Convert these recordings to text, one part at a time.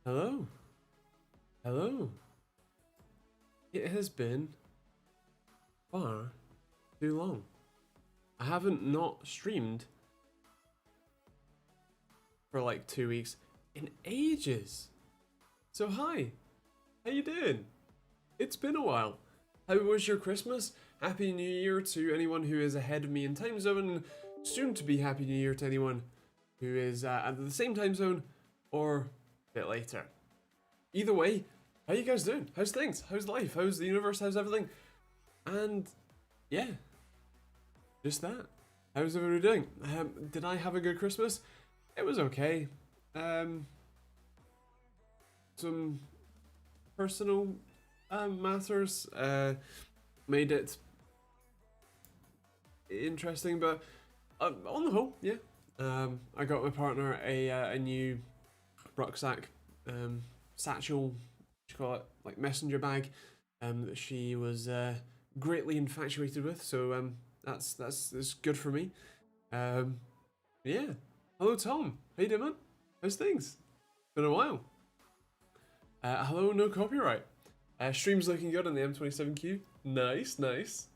Hello. Hello. It has been far too long. I haven't not streamed for like 2 weeks in ages. So hi, how you doing? It's been a while. How was your Christmas? Happy New Year to anyone who is ahead of me in time zone, and soon to be Happy New Year to anyone who is at the same time zone or a bit later. Either way, how you guys doing? How's things? How's life? How's the universe? How's everything? And yeah, just that. How's everybody doing? Did I have a good Christmas? It was okay. Some personal matters made it interesting, but on the whole, yeah. I got my partner a new rucksack, satchel, what you call it, like messenger bag, that she was greatly infatuated with. So that's good for me. Yeah. Hello, Tom. How you doing, man? How's things? Been a while. Hello, no copyright. Stream's looking good on the M27Q. Nice, nice.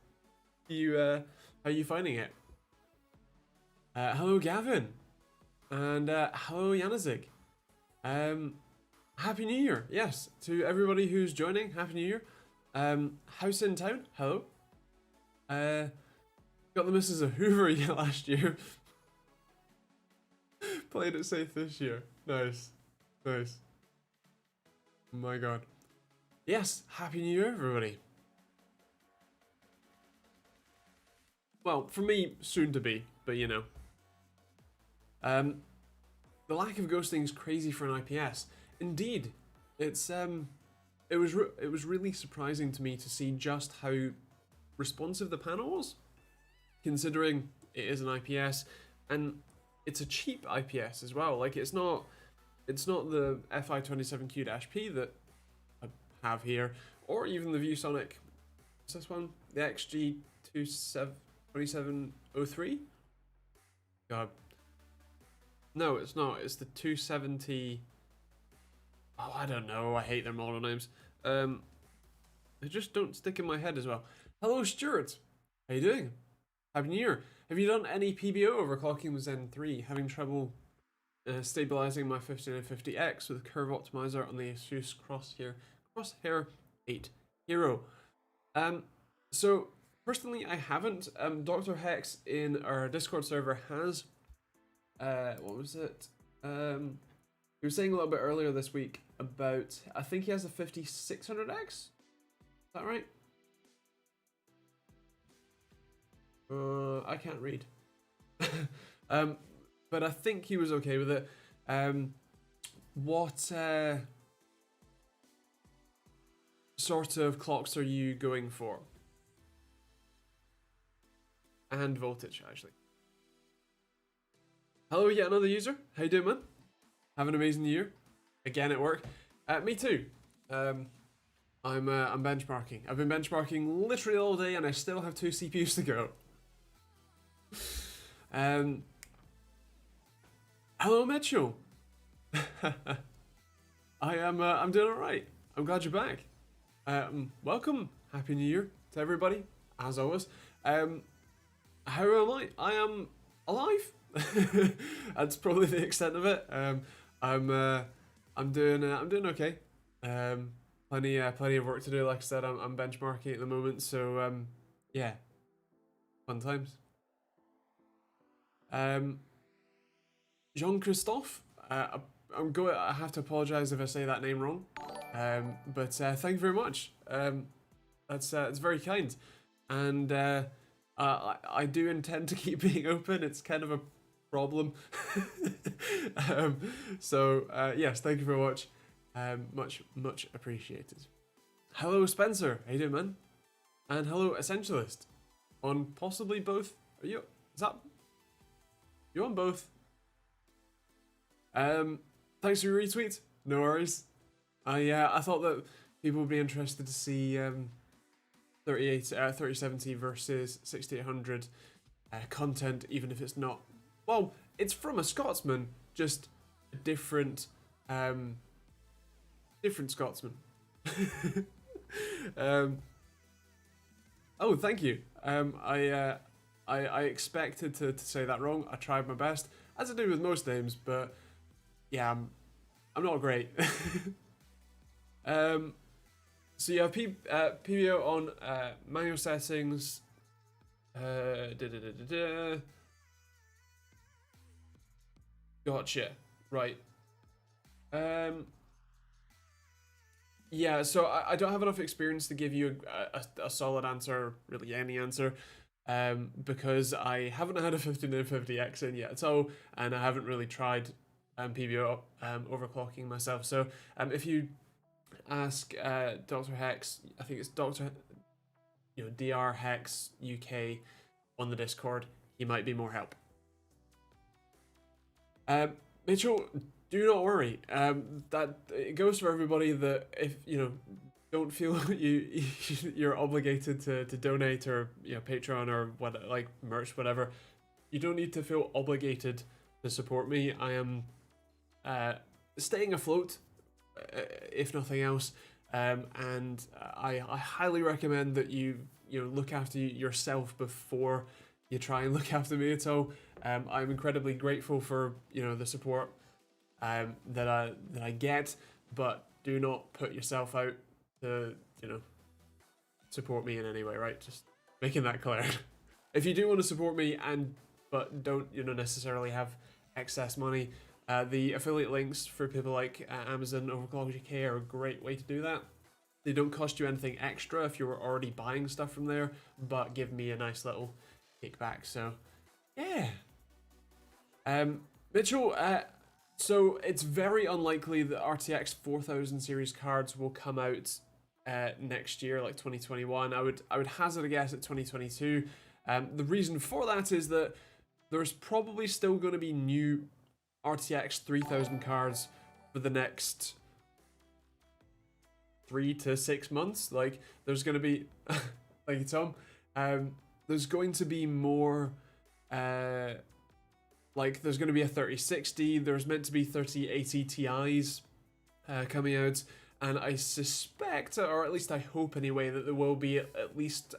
How you finding it? Hello, Gavin. And hello, Yanazig. Happy New Year. Yes, to everybody who's joining, Happy New Year. House in Town, hello. Got the misses of Hoover last year. Played it safe this year. Nice. Nice. My god. Yes, Happy New Year, everybody. Well, for me, soon to be, but you know. The lack of ghosting is crazy for an IPS. Indeed, it was really surprising to me to see just how responsive the panel was, considering it is an IPS and it's a cheap IPS as well. Like it's not the FI27Q-P that I have here, or even the ViewSonic. What's this one? The XG2703. God. No, it's not. It's the 270. Oh, I don't know. I hate their model names. They just don't stick in my head as well. Hello, Stuart. How you doing? Happy New Year. Have you done any PBO overclocking with Zen 3? Having trouble stabilizing my 5950X with curve optimizer on the Asus Crosshair 8 Hero. So personally, I haven't. Dr. Hex in our Discord server has. What was it? He was saying a little bit earlier this week about, I think he has a 5600X? Is that right? I can't read. But I think he was okay with it. What sort of clocks are you going for? And voltage, actually. Hello, yet another user. How you doing, man? Have an amazing year. Again at work. Me too. I'm benchmarking. I've been benchmarking literally all day, and I still have 2 CPUs to go. Hello, Mitchell. I'm doing alright. I'm glad you're back. Welcome. Happy New Year to everybody, as always. How am I? I am alive. That's probably the extent of it. I'm doing okay. Plenty of work to do. Like I said, I'm benchmarking at the moment, so yeah, fun times. Jean-Christophe, I have to apologize if I say that name wrong, but thank you very much. It's very kind, and I do intend to keep being open. It's kind of a problem. So yes, thank you very much. Much appreciated. Hello, Spencer. How you doing, man? And hello, Essentialist. On possibly both. Are you? Is that? You on both? Thanks for your retweet. No worries. I thought that people would be interested to see 3070 versus 6800 content, even if it's not. Well, it's from a Scotsman, just a different different Scotsman. Oh, thank you. I expected to say that wrong. I tried my best, as I do with most names, but yeah, I'm not great. So you have PBO on manual settings. Gotcha. Right. Yeah, so I don't have enough experience to give you a solid answer, really any answer, because I haven't had a 5950X in yet, so, and I haven't really tried PBO overclocking myself. So if you ask Dr. Hex, I think it's Dr. Hex UK on the Discord, he might be more help. Mitchell, do not worry. That it goes for everybody that if don't feel you're obligated to donate or Patreon or what, like merch, whatever. You don't need to feel obligated to support me. I am staying afloat, if nothing else, and I highly recommend that you look after yourself before you try and look after me at all. I'm incredibly grateful for the support that I get, but do not put yourself out to support me in any way, right? Just making that clear. If you do want to support me but don't necessarily have excess money, the affiliate links for people like Amazon, Overclock GK are a great way to do that. They don't cost you anything extra if you're already buying stuff from there, but give me a nice little kickback. So yeah. Mitchell, so it's very unlikely that RTX 4000 series cards will come out next year, like 2021. I would hazard a guess at 2022. The reason for that is that there's probably still going to be new RTX 3000 cards for the next 3 to 6 months. Like there's going to be, thank you, Tom. There's going to be more. Like there's going to be a 3060. There's meant to be 3080 Ti's coming out, and I suspect, or at least I hope anyway, that there will be at least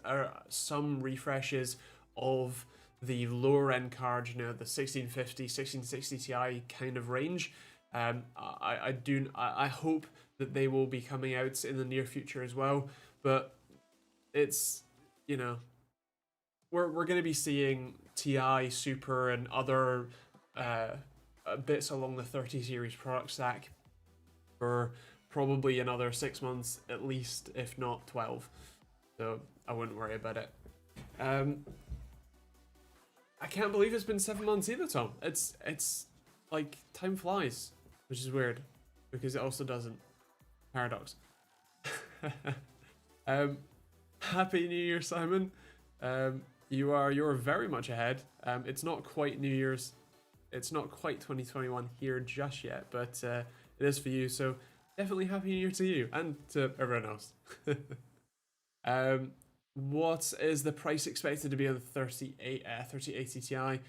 some refreshes of the lower end cards, the 1650, 1660 Ti kind of range. I hope that they will be coming out in the near future as well. But it's we're going to be seeing Ti, Super, and other bits along the 30 series product stack for probably another 6 months at least, if not 12. So I wouldn't worry about it. I can't believe it's been 7 months either, Tom. It's like time flies, which is weird because it also doesn't. Paradox. Happy New Year, Simon. You're very much ahead. It's not quite New Year's. It's not quite 2021 here just yet, but it is for you. So definitely Happy New Year to you and to everyone else. What is the price expected to be on the 3080 Ti?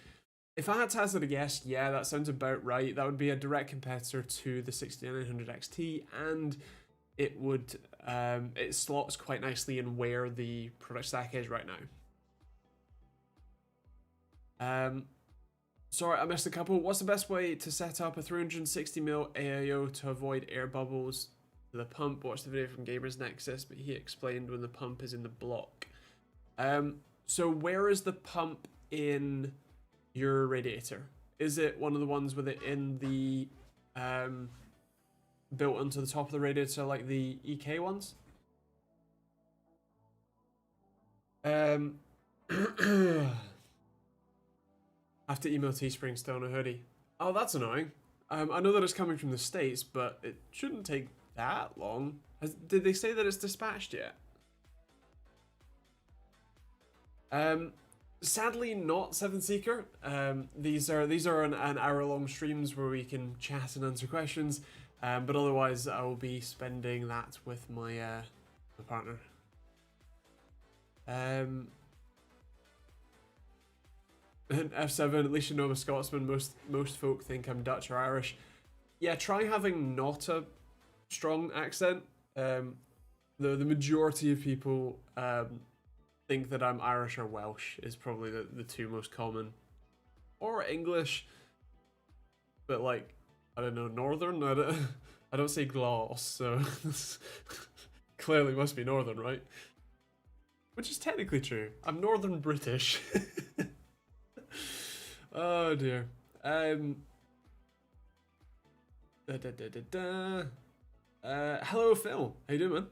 If I had to hazard a guess, yeah, that sounds about right. That would be a direct competitor to the 6900 XT, and it would it slots quite nicely in where the product stack is right now. Sorry, I missed a couple. What's the best way to set up a 360mm AIO to avoid air bubbles to the pump? Watch the video from Gamer's Nexus, but he explained when the pump is in the block. So where is the pump in your radiator? Is it one of the ones with it in the built onto the top of the radiator, like the EK ones? Have to email Teespring still on a hoodie. Oh, that's annoying. I know that it's coming from the States, but it shouldn't take that long. Did they say that it's dispatched yet? Sadly, not Seven Seeker. These are an hour-long streams where we can chat and answer questions. But otherwise, I will be spending that with my my partner. F7, at least you know I'm a Scotsman. Most folk think I'm Dutch or Irish. Yeah, try having not a strong accent. The majority of people think that I'm Irish or Welsh is probably the two most common, or English, but like I don't know, Northern. I don't say gloss, so clearly must be Northern, right? Which is technically true. I'm Northern British. Oh dear. Hello Phil, how you doing,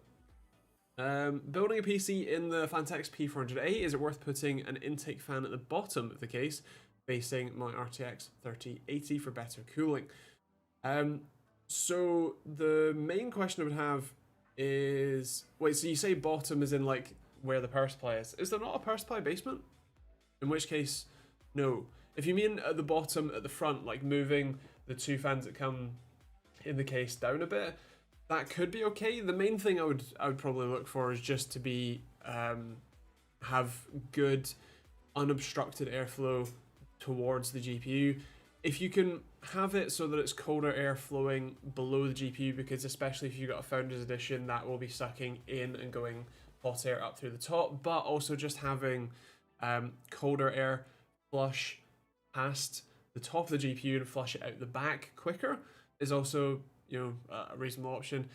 man? Building a PC in the Fantex P400A, is it worth putting an intake fan at the bottom of the case, facing my RTX 3080 for better cooling? So the main question I would have is, wait, so you say bottom is in like where the power supply is? Is there not a power supply basement? In which case, no. If you mean at the bottom, at the front, like moving the two fans that come in the case down a bit, that could be okay. The main thing I would probably look for is just to be have good unobstructed airflow towards the GPU. If you can have it so that it's colder air flowing below the GPU, because especially if you've got a Founders Edition, that will be sucking in and going hot air up through the top, but also just having colder air flush past the top of the GPU and flush it out the back quicker is also, you know, a reasonable option.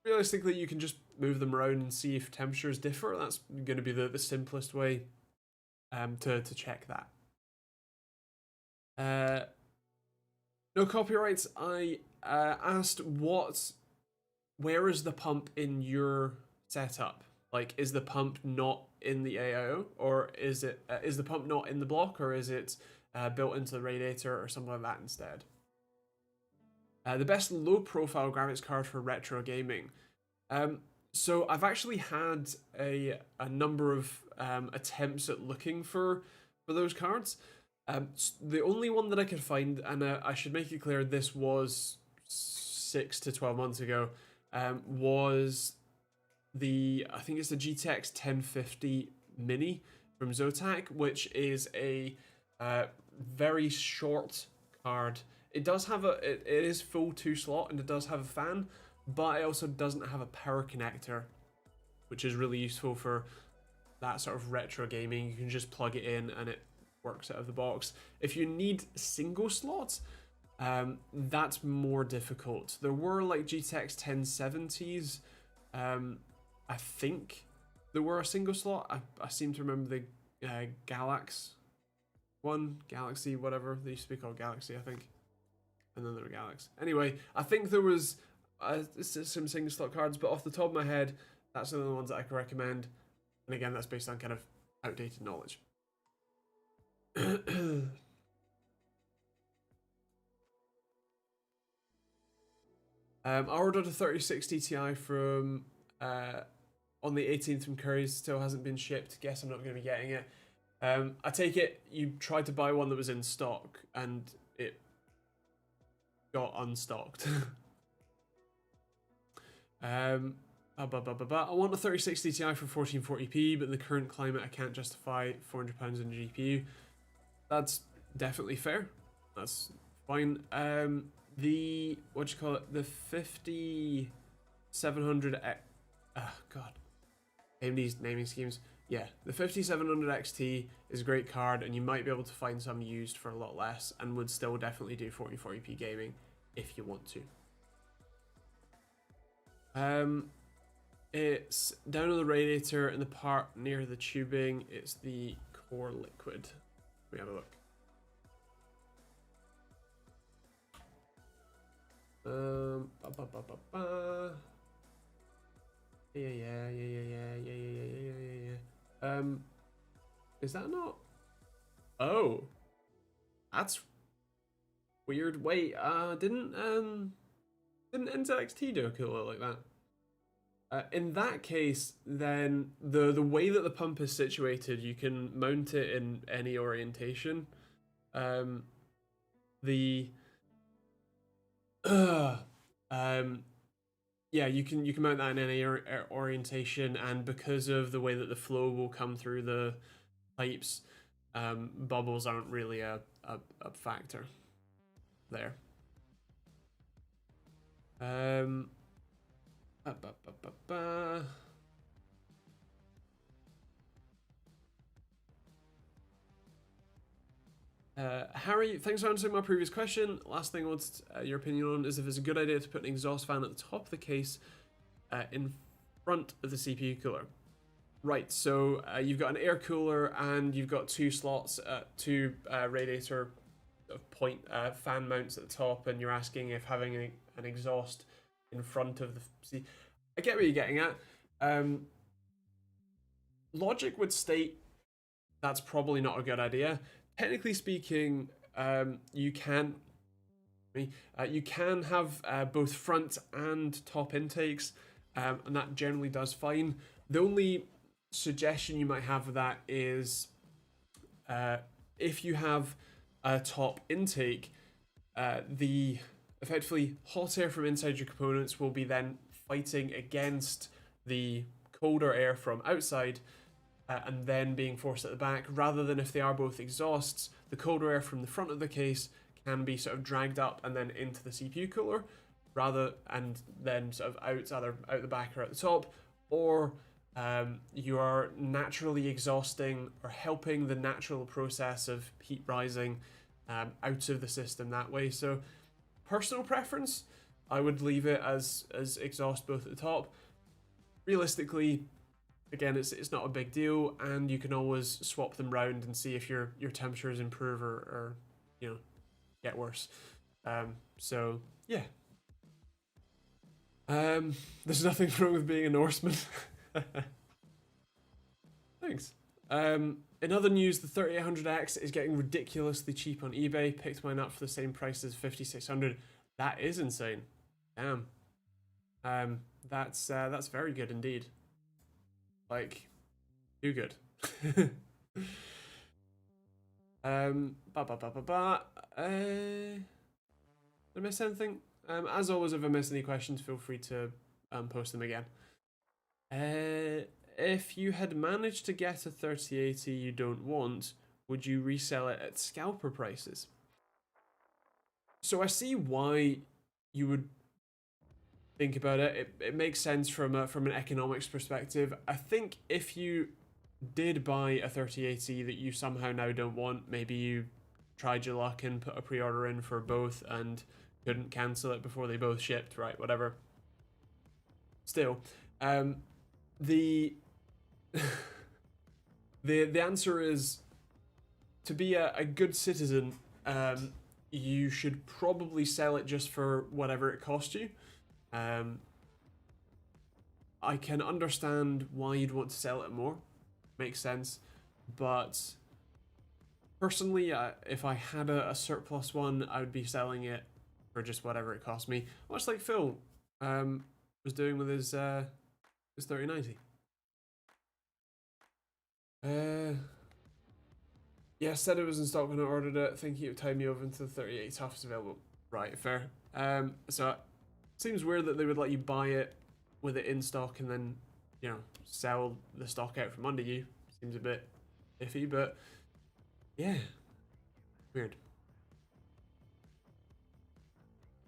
Realistically, you can just move them around and see if temperatures differ. That's going to be the simplest way to check that. No copyrights. I asked where is the pump in your setup? Like, is the pump not in the AIO, or is the pump not in the block, or is it built into the radiator or something like that instead? The best low-profile graphics card for retro gaming. So I've actually had a number of attempts at looking for those cards. The only one that I could find, and I should make it clear, this was 6 to 12 months ago, was I think it's the GTX 1050 Mini from Zotac, which is a very short card. It does have it is full 2-slot and it does have a fan, but it also doesn't have a power connector, which is really useful for that sort of retro gaming. You can just plug it in and it works out of the box. If you need single slots, that's more difficult. There were like GTX 1070s. I think there were a single slot. I seem to remember the Galaxy, whatever. They used to be called Galaxy, I think. And then there were Galaxy. Anyway, I think there was some single slot cards, but off the top of my head, that's the only ones that I can recommend. And again, that's based on kind of outdated knowledge. I ordered a 3060 Ti from on the 18th from Curry's, still hasn't been shipped. Guess I'm not going to be getting it. I take it you tried to buy one that was in stock and it got unstocked. I want a 3060 Ti for 1440p, but in the current climate I can't justify £400 in a GPU. That's definitely fair. That's fine. The the 5700 God, AMD's naming schemes. Yeah, the 5700 XT is a great card, and you might be able to find some used for a lot less, and would still definitely do 1440p gaming if you want to. It's down on the radiator in the part near the tubing. It's the core liquid. Let me have a look. Yeah. Is that not? Oh, that's weird. Wait, didn't Intel XT do a cooler like that? In that case, then the way that the pump is situated, you can mount it in any orientation. Yeah, you can mount that in any orientation, and because of the way that the flow will come through the pipes, bubbles aren't really a factor there. Ba, ba, ba, ba, ba. Harry, thanks for answering my previous question. Last thing I wanted your opinion on is if it's a good idea to put an exhaust fan at the top of the case in front of the CPU cooler. Right, so you've got an air cooler and you've got two slots, two radiator point fan mounts at the top, and you're asking if having an exhaust in front of the... See, I get what you're getting at. Logic would state that's probably not a good idea. Technically speaking, you can have both front and top intakes, and that generally does fine. The only suggestion you might have with that is if you have a top intake, the effectively hot air from inside your components will be then fighting against the colder air from outside, and then being forced at the back, rather than if they are both exhausts, the colder air from the front of the case can be sort of dragged up and then into the CPU cooler, and then sort of either out the back or at the top, or you are naturally exhausting or helping the natural process of heat rising out of the system that way. So personal preference, I would leave it as exhaust both at the top. Realistically, again, it's not a big deal, and you can always swap them round and see if your temperatures improve or get worse. So yeah. There's nothing wrong with being a Norseman. Thanks. In other news, the 3800X is getting ridiculously cheap on eBay. Picked mine up for the same price as 5600. That is insane. Damn. That's very good indeed. Like, too good. Did I miss anything? As always, if I miss any questions, feel free to post them again. If you had managed to get a 3080 you don't want, would you resell it at scalper prices? So I see why you would think about it. It makes sense from an economics perspective. I think if you did buy a 3080 that you somehow now don't want, maybe you tried your luck and put a pre-order in for both and couldn't cancel it before they both shipped, right, whatever. Still, the answer is, to be a good citizen, you should probably sell it just for whatever it cost you. I can understand why you'd want to sell it more. Makes sense. But personally, if I had a surplus one, I would be selling it for just whatever it cost me. Much like Phil was doing with his 3090. Yeah, said it was in stock when I ordered it, thinking it would tide me over until the 38 half is available. Right, fair. So it seems weird that they would let you buy it with it in stock and then, sell the stock out from under you. Seems a bit iffy, but yeah, weird.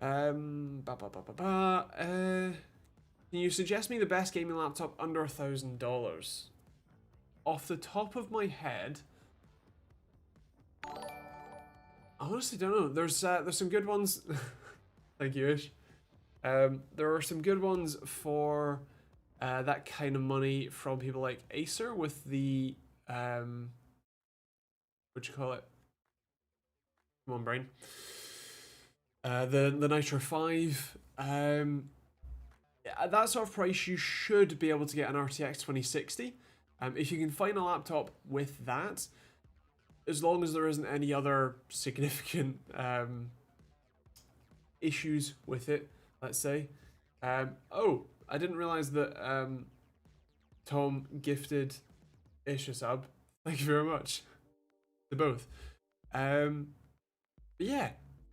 Can you suggest me the best gaming laptop under $1,000? Off the top of my head, I honestly don't know. There's some good ones. Thank you, Ish. There are some good ones for that kind of money from people like Acer with the what you call it? Come on, brain. The Nitro 5. At that sort of price, you should be able to get an RTX 2060. If you can find a laptop with that, as long as there isn't any other significant issues with it, let's say. Oh, I didn't realize that Tom gifted Ish a sub. Thank you very much to both. But yeah,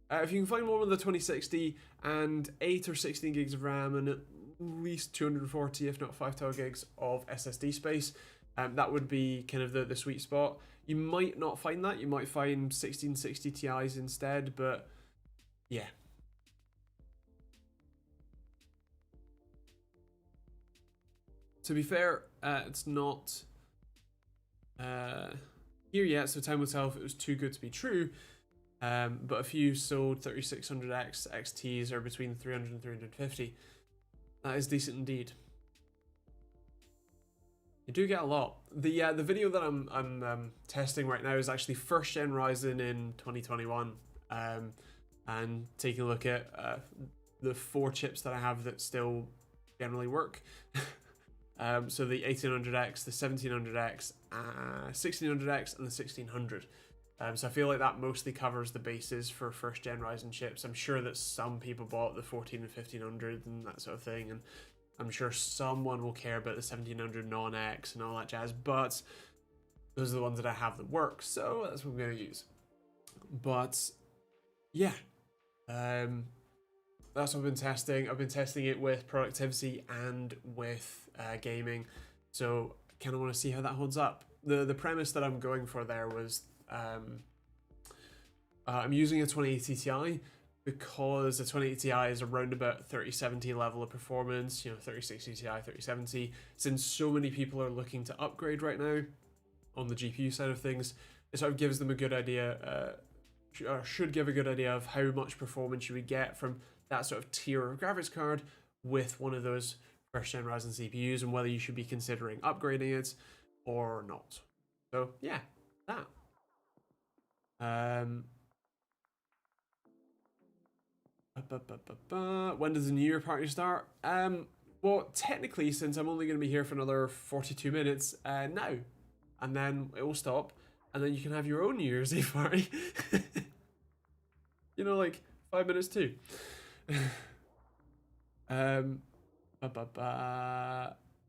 if you can find one with the 2060 and 8 or 16 gigs of RAM and at least 240, if not 512 gigs of SSD space, that would be kind of the sweet spot. You might not find that. You might find 1660 Ti's instead, but yeah. To be fair, it's not here yet, so time will tell if it was too good to be true. But a few sold 3600X XTs are between 300 and 350. That is decent indeed. You do get a lot. The video that I'm testing right now is actually first gen Ryzen in 2021, and taking a look at the 4 chips that I have that still generally work. So the 1800X, the 1700X, 1600X, and the 1600. So I feel like that mostly covers the bases for first gen Ryzen chips. I'm sure that some people bought the 14 and 1500 and that sort of thing, and I'm sure someone will care about the 1700 non-X and all that jazz, but those are the ones that I have that work, so that's what I'm going to use. But yeah, that's what I've been testing. I've been testing it with productivity and with gaming, so I kind of want to see how that holds up. The premise that I'm going for there was I'm using a 2080 Ti because the 2080 Ti is around about 3070 level of performance, you know, 3060 Ti, 3070. Since so many people are looking to upgrade right now on the GPU side of things, it sort of gives them a good idea, or should give a good idea of how much performance you would get from that sort of tier of graphics card with one of those first gen Ryzen CPUs, and whether you should be considering upgrading it or not. So yeah, that. When does the New Year party start? Well, technically, since I'm only going to be here for another 42 minutes, now. And then it will stop, and then you can have your own New Year's Eve party. You know, like 5 minutes too.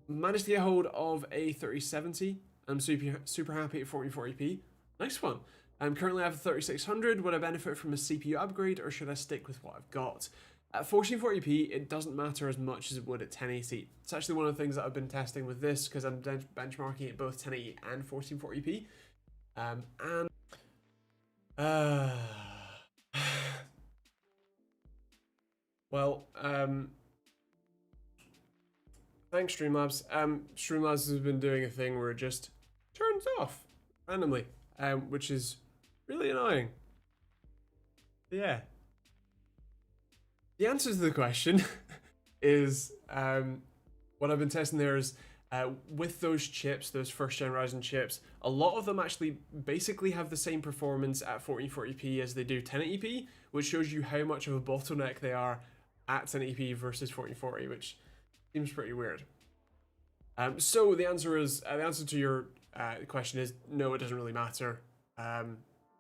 Managed to get hold of a 3070. I'm super happy at 1440p. Nice one. Currently I have a 3600. Would I benefit from a CPU upgrade, or should I stick with what I've got? At 1440p, it doesn't matter as much as it would at 1080. It's actually one of the things that I've been testing with this, because I'm benchmarking it both 1080 and 1440p. Well, thanks Streamlabs. Streamlabs has been doing a thing where it just turns off randomly, which is really annoying. Yeah. The answer to the question is, what I've been testing there is, with those chips, those first gen Ryzen chips, a lot of them actually basically have the same performance at 1440p as they do 1080p, which shows you how much of a bottleneck they are at 1080p versus 1440, which seems pretty weird. So the answer is, the answer to your question is no, it doesn't really matter,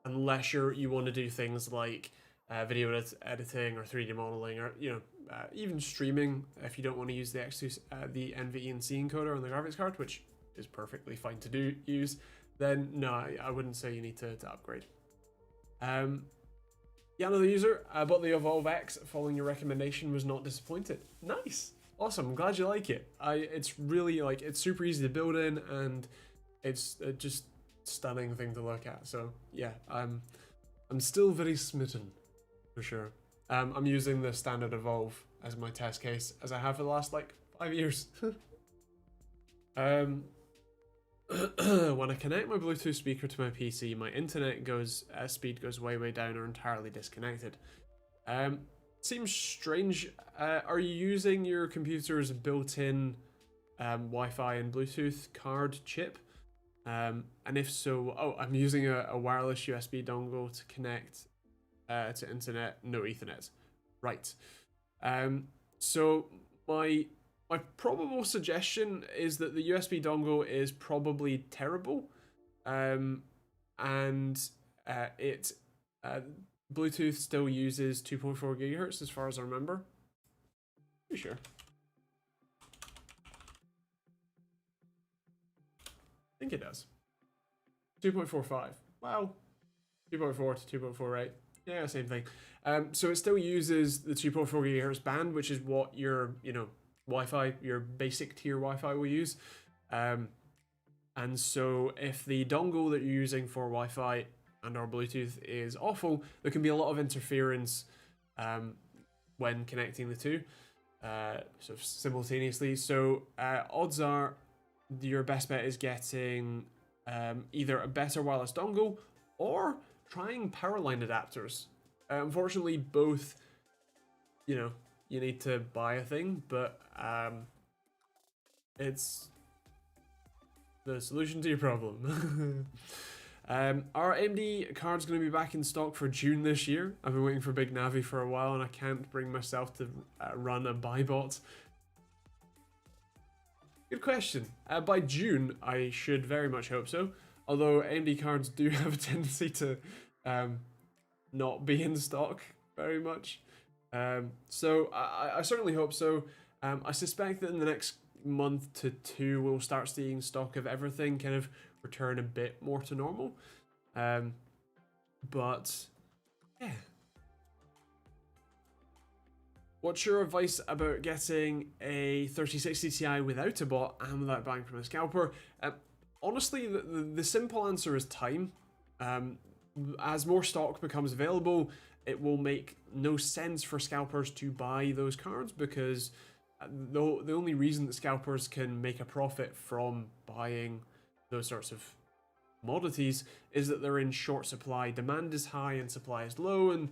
unless you want to do things like video editing or 3D modeling, or even streaming. If you don't want to use the the NVENC encoder on the graphics card, which is perfectly fine to use, then no, I wouldn't say you need to upgrade. Yeah, another user, I bought the Evolve X following your recommendation, was not disappointed. Nice, awesome, I'm glad you like it. It's really, it's super easy to build in, and it's just stunning thing to look at. So yeah, I'm still very smitten, for sure. I'm using the standard Evolve as my test case, as I have for the last 5 years. When I connect my Bluetooth speaker to my PC, my internet speed goes way down or entirely disconnected. Seems strange. Are you using your computer's built-in Wi-Fi and Bluetooth card chip? And if so, I'm using a wireless USB dongle to connect to internet, no Ethernet. Right. So my probable suggestion is that the USB dongle is probably terrible, and Bluetooth still uses 2.4 gigahertz as far as I remember. Pretty sure. I think it does. 2.45. Wow. 2.4 to 2.48. Yeah, same thing. So it still uses the 2.4 gigahertz band, which is what your Wi-Fi, your basic tier Wi-Fi will use. And so if the dongle that you're using for Wi-Fi and or Bluetooth is awful, there can be a lot of interference when connecting the two. sort of simultaneously. So odds are your best bet is getting either a better wireless dongle or trying power line adapters. Unfortunately, both, you need to buy a thing, but it's the solution to your problem. Our AMD card's going to be back in stock for June this year. I've been waiting for Big Navi for a while, and I can't bring myself to run a buy bot. Good question. By June, I should very much hope so. Although AMD cards do have a tendency to not be in stock very much. So I certainly hope so. I suspect that in the next month to two, we'll start seeing stock of everything kind of return a bit more to normal. But yeah. What's your advice about getting a 3060 Ti without a bot and without buying from a scalper? Honestly, the simple answer is time. As more stock becomes available, it will make no sense for scalpers to buy those cards, because the only reason that scalpers can make a profit from buying those sorts of commodities is that they're in short supply. Demand is high and supply is low, and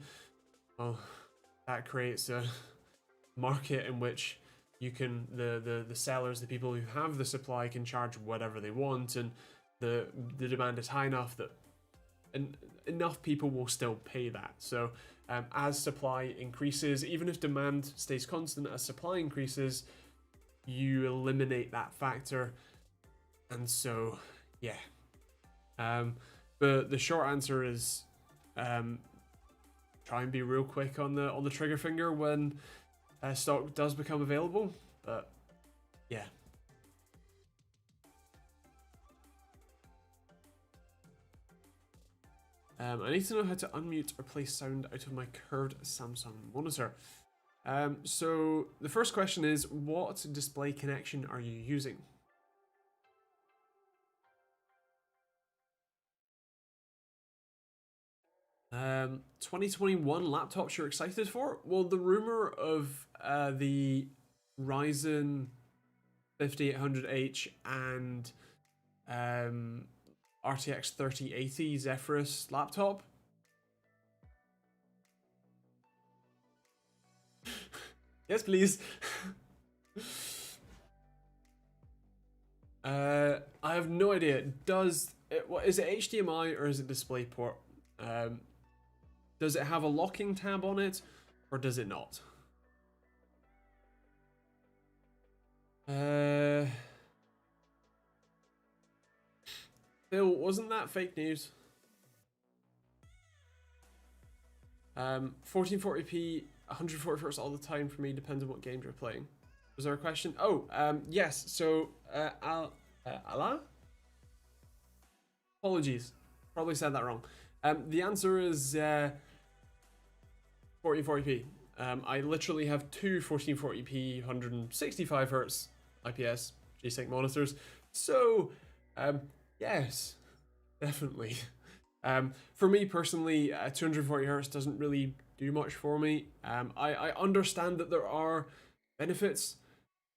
well, that creates a market in which you can the sellers, the people who have the supply, can charge whatever they want, and the demand is high enough that enough people will still pay that. So as supply increases, even if demand stays constant, as supply increases, you eliminate that factor. And so yeah, but the short answer is try and be real quick on the trigger finger when stock does become available. But yeah. I need to know how to unmute or play sound out of my curved Samsung monitor. So the first question is, what display connection are you using? 2021 laptops you're excited for? Well, the rumor of the Ryzen 5800H and RTX 3080 Zephyrus laptop. Yes, please. I have no idea. What is it, HDMI or is it DisplayPort? Does it have a locking tab on it, or does it not? Phil, wasn't that fake news? 1440p, 140 Hz all the time for me, depends on what games you're playing. Was there a question? Oh, yes. So, Allah? Apologies, probably said that wrong. The answer is 1440p. I literally have two 1440p 165 Hz IPS G-Sync monitors. So, yes, definitely. For me personally, 240 Hz doesn't really do much for me. I understand that there are benefits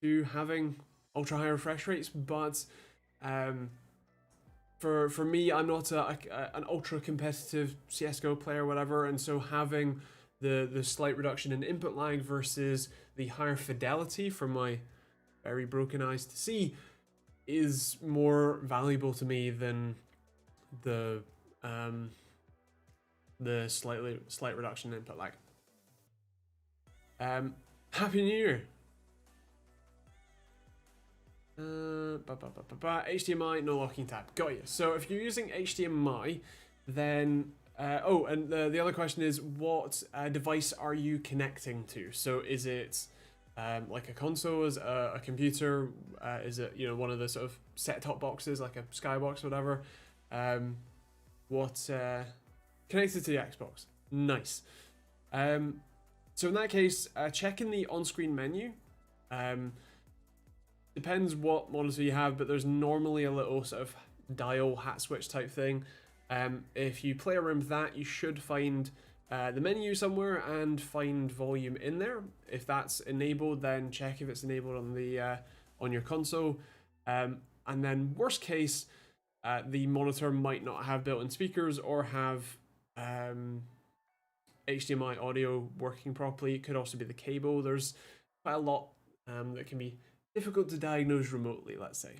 to having ultra high refresh rates, but for me, I'm not an ultra competitive CSGO player or whatever, and so having the slight reduction in input lag versus the higher fidelity for my very broken eyes to see is more valuable to me than the slight reduction in input lag. Happy New Year. HDMI, no locking tab. Got you. So if you're using HDMI, then and the other question is, what device are you connecting to? So is it like a console, is a computer, is it one of the sort of set-top boxes like a Skybox or whatever? What connected to the Xbox? Nice. So in that case, check in the on-screen menu. Depends what monitor you have, but there's normally a little sort of dial hat switch type thing. If you play around with that, you should find the menu somewhere and find volume in there. If that's enabled, then check if it's enabled on the on your console. And then worst case, the monitor might not have built-in speakers or have HDMI audio working properly. It could also be the cable. There's quite a lot that can be difficult to diagnose remotely, let's say.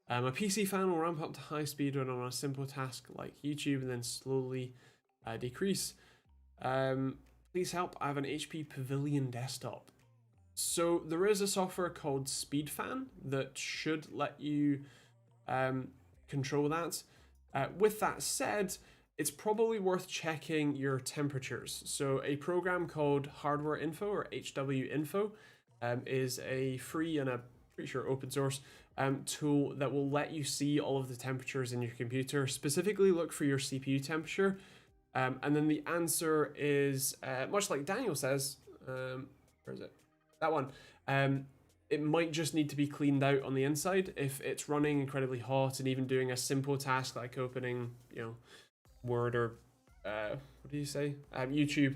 A PC fan will ramp up to high speed when on a simple task like YouTube and then slowly decrease. Please help, I have an HP Pavilion desktop. So there is a software called SpeedFan that should let you control that. With that said, it's probably worth checking your temperatures. So a program called Hardware Info or HW Info is a free and a pretty sure open source tool that will let you see all of the temperatures in your computer. Specifically look for your CPU temperature. And then the answer is, much like Daniel says, where is it? That one. It might just need to be cleaned out on the inside if it's running incredibly hot and even doing a simple task like opening, Word or what do you say? YouTube.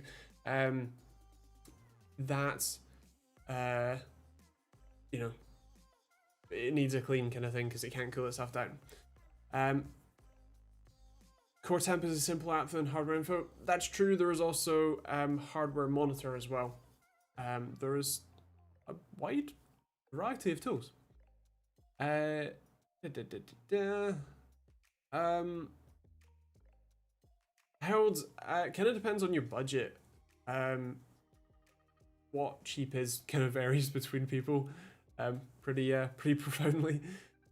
That's it needs a clean kind of thing because it can't cool itself down. Core Temp is a simple app than Hardware Info. That's true. There is also Hardware Monitor as well. There is a wide variety of tools. Kind of depends on your budget. What cheap is kind of varies between people pretty profoundly.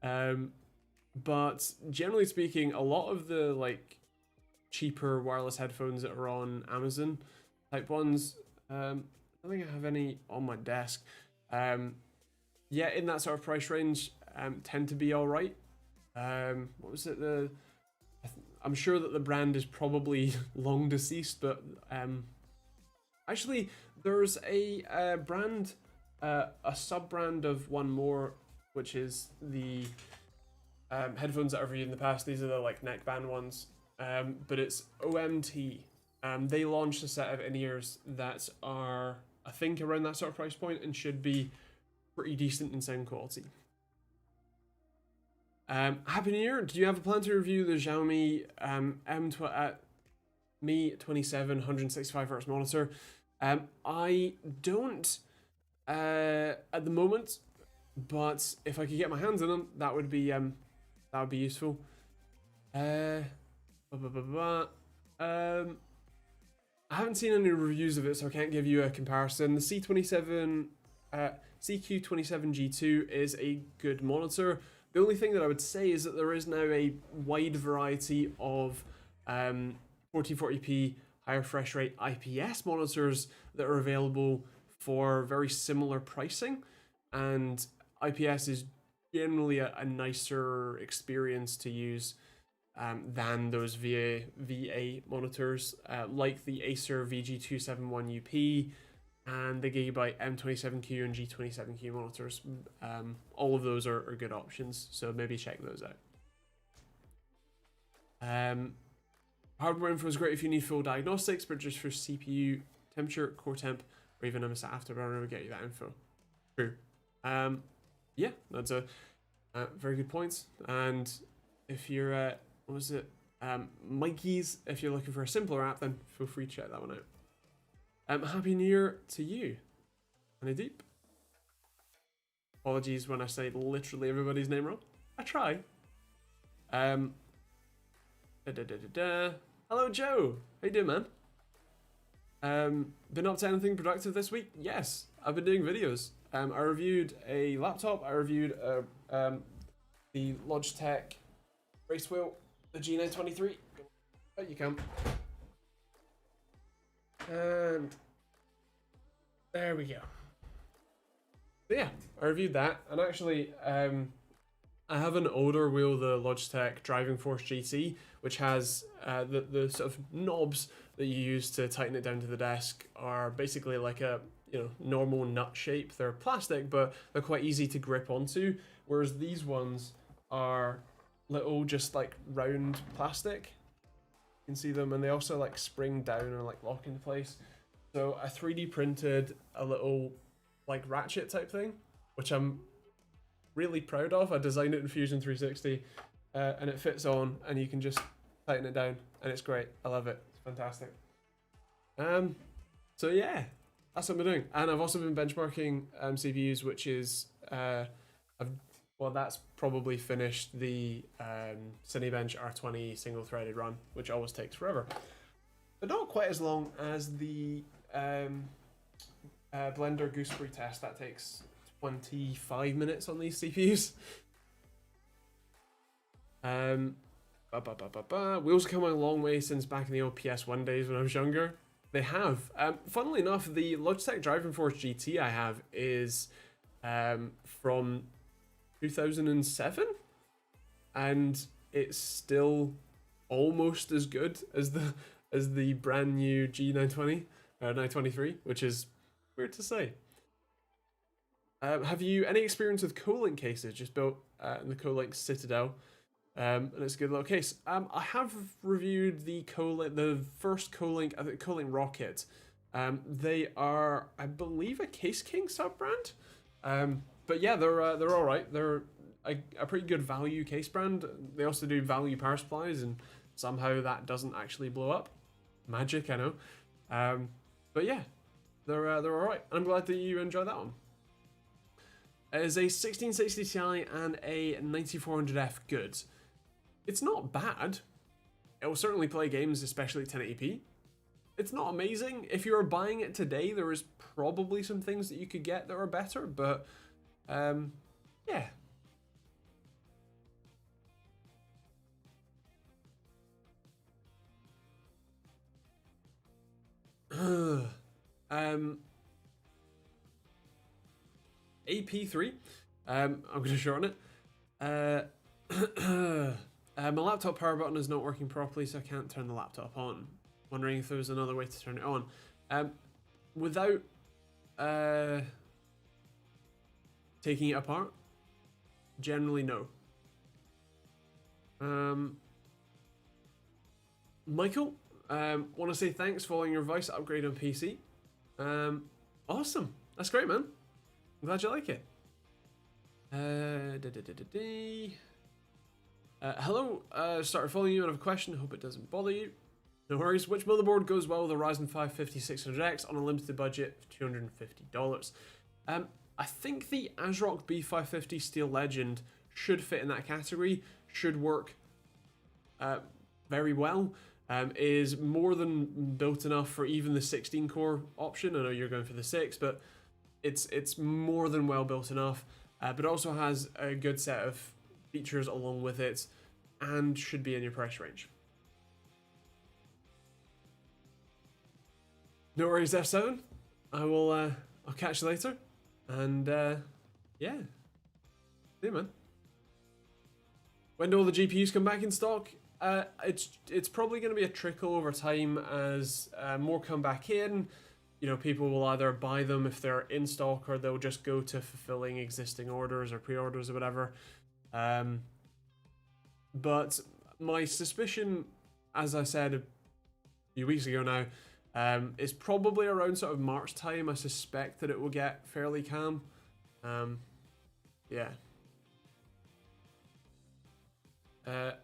But generally speaking, a lot of the cheaper wireless headphones that are on Amazon type ones, I don't think I have any on my desk. Yeah, in that sort of price range, tend to be all right. What was it? I'm sure that the brand is probably long deceased, but actually there's a brand, a sub-brand of One More, which is the headphones that I've reviewed in the past. These are the neckband ones, but it's OMT. They launched a set of in-ears that are, I think, around that sort of price point and should be pretty decent in sound quality. Happy New Year! Do you have a plan to review the Xiaomi Mi 27 165Hz monitor? I don't at the moment, but if I could get my hands on them, that would be useful. I haven't seen any reviews of it, so I can't give you a comparison. The CQ27G2 is a good monitor. The only thing that I would say is that there is now a wide variety of 1440p higher refresh rate IPS monitors that are available for very similar pricing, and IPS is generally a nicer experience to use than those VA monitors, like the Acer VG271UP and the Gigabyte M27Q and G27Q monitors. All of those are good options, so maybe check those out. Hardware Info is great if you need full diagnostics, but just for CPU temperature, core temp, or even MSI Afterburner will get you that info. True. Yeah, that's a very good point. And if you're what was it? Mikey's, if you're looking for a simpler app, then feel free to check that one out. Happy New Year to you, Anadeep. Apologies when I say literally everybody's name wrong. I try. Hello, Joe. How you doing, man? Been up to anything productive this week? Yes, I've been doing videos. I reviewed a laptop. I reviewed the Logitech race wheel, the G923. Out you come. And there we go. So yeah, I reviewed that, and actually I have an older wheel, the Logitech Driving Force GT, which has the sort of knobs that you use to tighten it down to the desk are basically like a normal nut shape. They're plastic, but they're quite easy to grip onto, whereas these ones are little just like round plastic. You can see them, and they also like spring down and like lock into place. So I 3D printed a little like ratchet type thing, which I'm really proud of. I designed it in Fusion 360, and it fits on, and you can just tighten it down, and it's great. I love it. It's fantastic. So yeah, that's what I'm doing, and I've also been benchmarking CPUs, which is that's probably finished the Cinebench R20 single-threaded run, which always takes forever, but not quite as long as the Blender Gooseberry test. That takes 25 minutes on these CPUs. Wheels have come a long way since back in the old PS1 days when I was younger. They have. Funnily enough, the Logitech Driving Force GT I have is from 2007, and it's still almost as good as the brand new G920 or 923, which is weird to say. Have you any experience with Colink cases? Just built in the Colink Citadel, and it's a good little case. I have reviewed the first Colink, I think Colink Rocket. They are, I believe, a Case King sub brand. But yeah, they're all right. They're a pretty good value case brand. They also do value power supplies, and somehow that doesn't actually blow up. Magic, I know. But yeah, they're all right. I'm glad that you enjoyed that one. Is a 1660 Ti and a 9400F good? It's not bad. It will certainly play games, especially 1080p. It's not amazing. If you were buying it today, there is probably some things that you could get that are better, but yeah. AP3. I'm going to shorten it. My laptop power button is not working properly, so I can't turn the laptop on. Wondering if there was another way to turn it on. Without taking it apart? Generally, no. Michael, want to say thanks following your voice upgrade on PC. Awesome. That's great, man. I'm glad you like it. Hello, started following you and I have a question. Hope it doesn't bother you. No worries. Which motherboard goes well with a Ryzen 5 5600X on a limited budget of $250? I think the ASRock B550 Steel Legend should fit in that category. Should work very well. Is more than built enough for even the 16 core option. I know you're going for the 6, but it's more than well built enough. But also has a good set of features along with it, and should be in your price range. No worries, F7. I'll catch you later, and yeah, see you, man. When do all the GPUs come back in stock? It's probably going to be a trickle over time as more come back in. You know, people will either buy them if they're in stock, or they'll just go to fulfilling existing orders or pre-orders or whatever. But my suspicion, as I said a few weeks ago now, is probably around sort of March time. I suspect that it will get fairly calm. Yeah.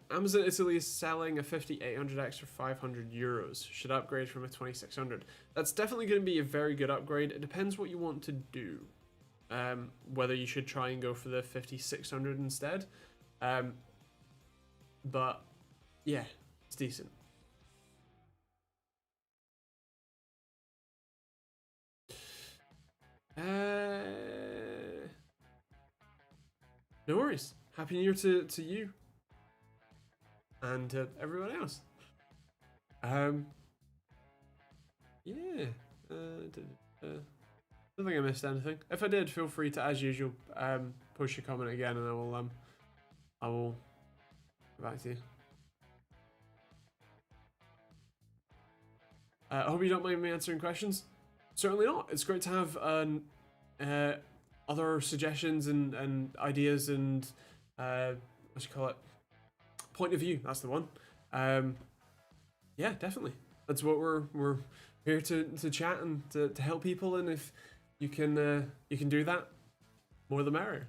Amazon Italy is selling a 5800X for €500. Should upgrade from a 2600. That's definitely going to be a very good upgrade. It depends what you want to do. Whether you should try and go for the 5600 instead. But yeah, it's decent. No worries. Happy New Year to you. And everyone else. Yeah. Don't think I missed anything. If I did, feel free to, as usual, push your comment again, and I will get back to you. I hope you don't mind me answering questions. Certainly not. It's great to have other suggestions and ideas and what you call it, point of view. That's the one. Yeah, yeah, definitely. That's what we're here to chat and to help people, and if you can do that, more the merrier.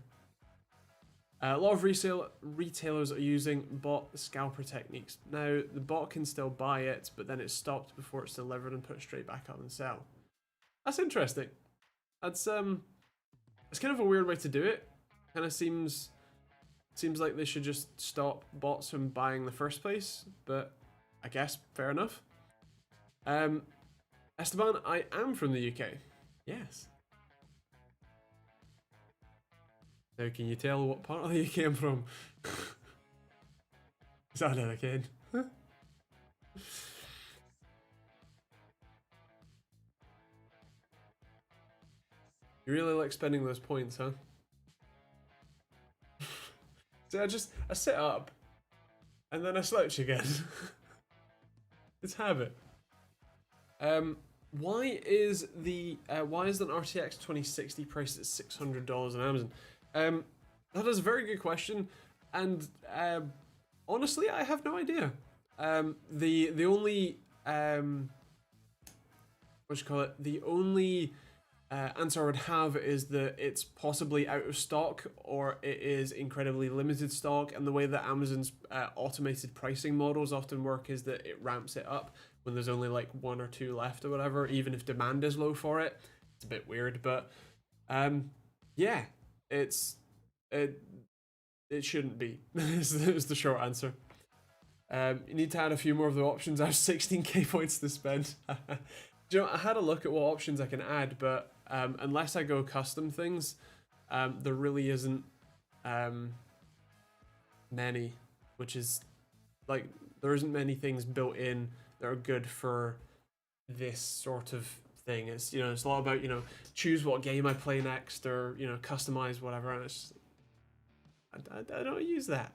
A lot of retailers are using bot scalper techniques. Now, the bot can still buy it, but then it's stopped before it's delivered and put straight back up and sell. That's interesting. That's it's kind of a weird way to do it. Kind of seems like they should just stop bots from buying in the first place, but I guess fair enough. Esteban, I am from the UK. Yes. Now, can you tell what part of the UK I'm from? Is that it again? You really like spending those points, huh? So I sit up, and then I slouch again. It's habit. Why is an RTX 2060 priced at $600 on Amazon? That is a very good question, and honestly, I have no idea. The only the only answer I would have is that it's possibly out of stock, or it is incredibly limited stock. And the way that Amazon's automated pricing models often work is that it ramps it up when there's only like 1 or 2 left or whatever, even if demand is low for it. It's a bit weird, but yeah, it shouldn't be. is the short answer. You need to add a few more of the options. I have 16k points to spend. You know, I had a look at what options I can add, but unless I go custom things, there really isn't many, which is like, there isn't many things built in that are good for this sort of thing. It's, you know, it's a lot about, you know, choose what game I play next, or, you know, customize whatever, and it's, I don't use that.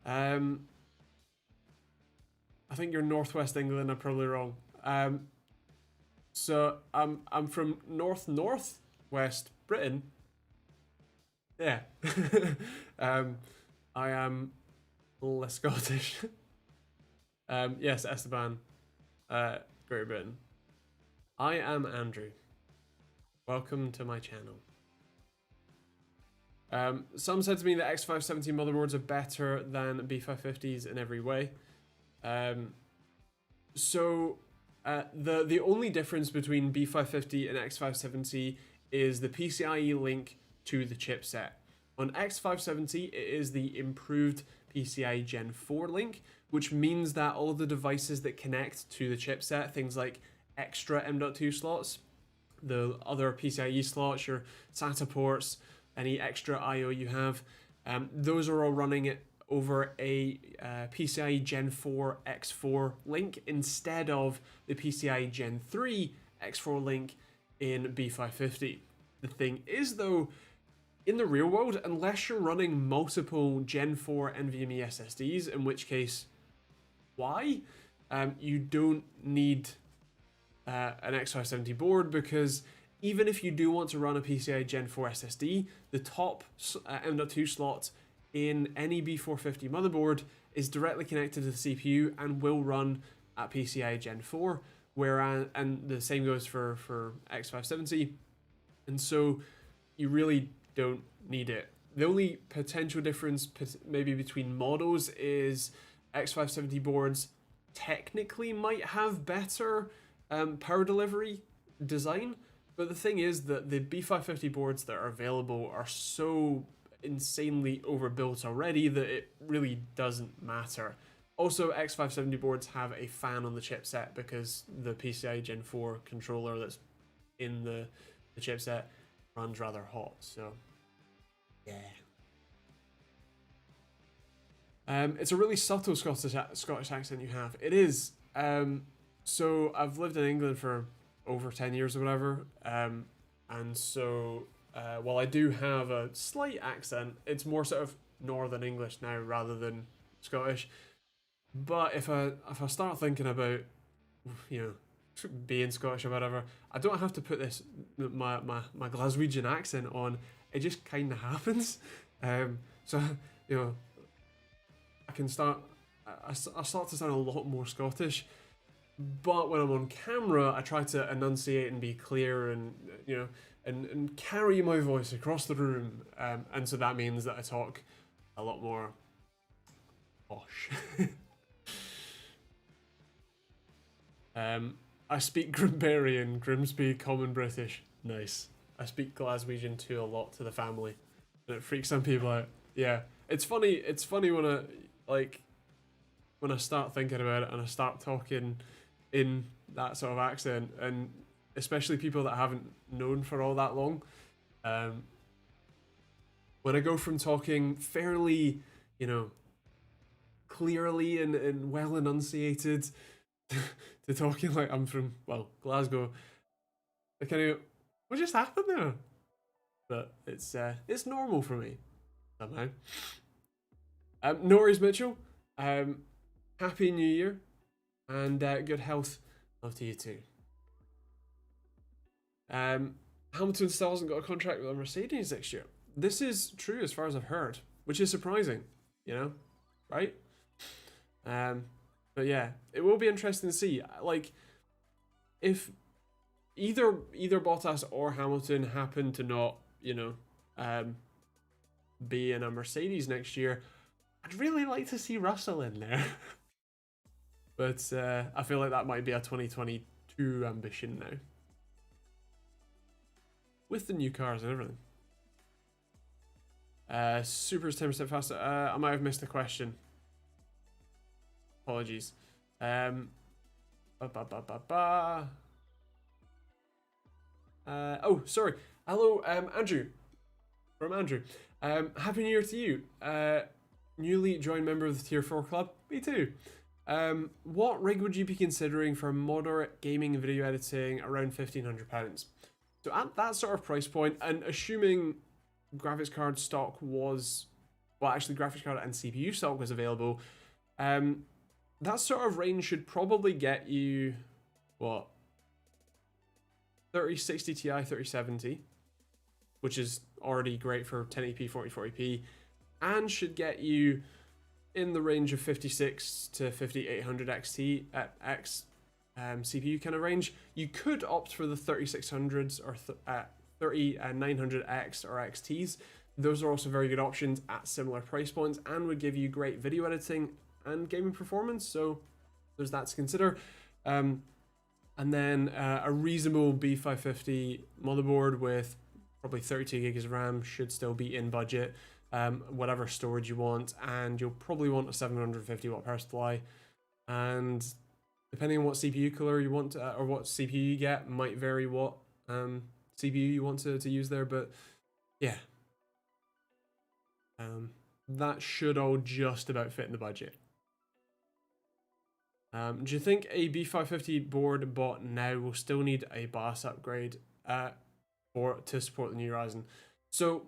I think you're Northwest England. I'm probably wrong. So I'm from northwest Britain. Yeah. I am less Scottish. Yes, Esteban, Great Britain. I am Andrew. Welcome to my channel. Some said to me that X570 motherboards are better than B550s in every way. The only difference between B550 and X570 is the PCIe link to the chipset. On X570, it is the improved PCIe Gen 4 link, which means that all of the devices that connect to the chipset, things like extra M.2 slots, the other PCIe slots, your SATA ports, any extra I/O you have, those are all running it over a PCIe Gen 4 X4 link instead of the PCIe Gen 3 X4 link in B550. The thing is, though, in the real world, unless you're running multiple Gen 4 NVMe SSDs, in which case, why? You don't need an X570 board, because even if you do want to run a PCIe Gen 4 SSD, the top M.2 slot in any B450 motherboard is directly connected to the CPU and will run at PCIe Gen 4, whereas, and the same goes for X570, and so you really don't need it. The only potential difference maybe between models is X570 boards technically might have better power delivery design, but the thing is that the B550 boards that are available are so insanely overbuilt already that it really doesn't matter. Also, X570 boards have a fan on the chipset because the PCIe Gen 4 controller that's in the chipset runs rather hot, so yeah. It's a really subtle Scottish accent you have. It is. So I've lived in England for over 10 years or whatever, and so while I do have a slight accent, it's more sort of Northern English now rather than Scottish. But if I start thinking about, you know, being Scottish or whatever, I don't have to put my Glaswegian accent on. It just kind of happens. So, you know, I can start I start to sound a lot more Scottish. But when I'm on camera, I try to enunciate and be clear, and and carry my voice across the room. And so that means that I talk a lot more posh. I speak Grimbarian, Grimsby, Common British. Nice. I speak Glaswegian too a lot to the family, and it freaks some people out. Yeah, it's funny. It's funny when I start thinking about it and I start talking in that sort of accent, and especially people that I haven't known for all that long. When I go from talking fairly, clearly and well enunciated to talking like I'm from, well, Glasgow, I kind of, what just happened there? But it's normal for me somehow. No worries, Mitchell. Happy New Year and good health. Love to you too. Hamilton still hasn't got a contract with a Mercedes next year. This is true as far as I've heard, which is surprising, right? But yeah, it will be interesting to see. Like, if either Bottas or Hamilton happen to not, be in a Mercedes next year, I'd really like to see Russell in there. But I feel like that might be a 2022 ambition now, with the new cars and everything. Super is 10% faster. I might have missed a question. Apologies. Oh, sorry. Hello, Andrew. From Andrew. Happy New Year to you. Newly joined member of the Tier 4 club. Me too. What rig would you be considering for moderate gaming and video editing around £1,500? So at that sort of price point, and assuming graphics card stock was, well, actually graphics card and CPU stock was available, that sort of range should probably get you, what, 3060 Ti, 3070, which is already great for 1080p, 4040p, and should get you in the range of 56 to 5800 XT X CPU kind of range. You could opt for the 3600s or 3900X or XTs. Those are also very good options at similar price points and would give you great video editing and gaming performance. So there's that to consider. And then a reasonable B550 motherboard with probably 32 gigs of RAM should still be in budget. Whatever storage you want, and you'll probably want a 750 watt power supply, and depending on what CPU cooler you want or what CPU you get might vary what CPU you want to use there, but yeah, that should all just about fit in the budget. Do you think a B550 board bought now will still need a BIOS upgrade to support the new Ryzen? So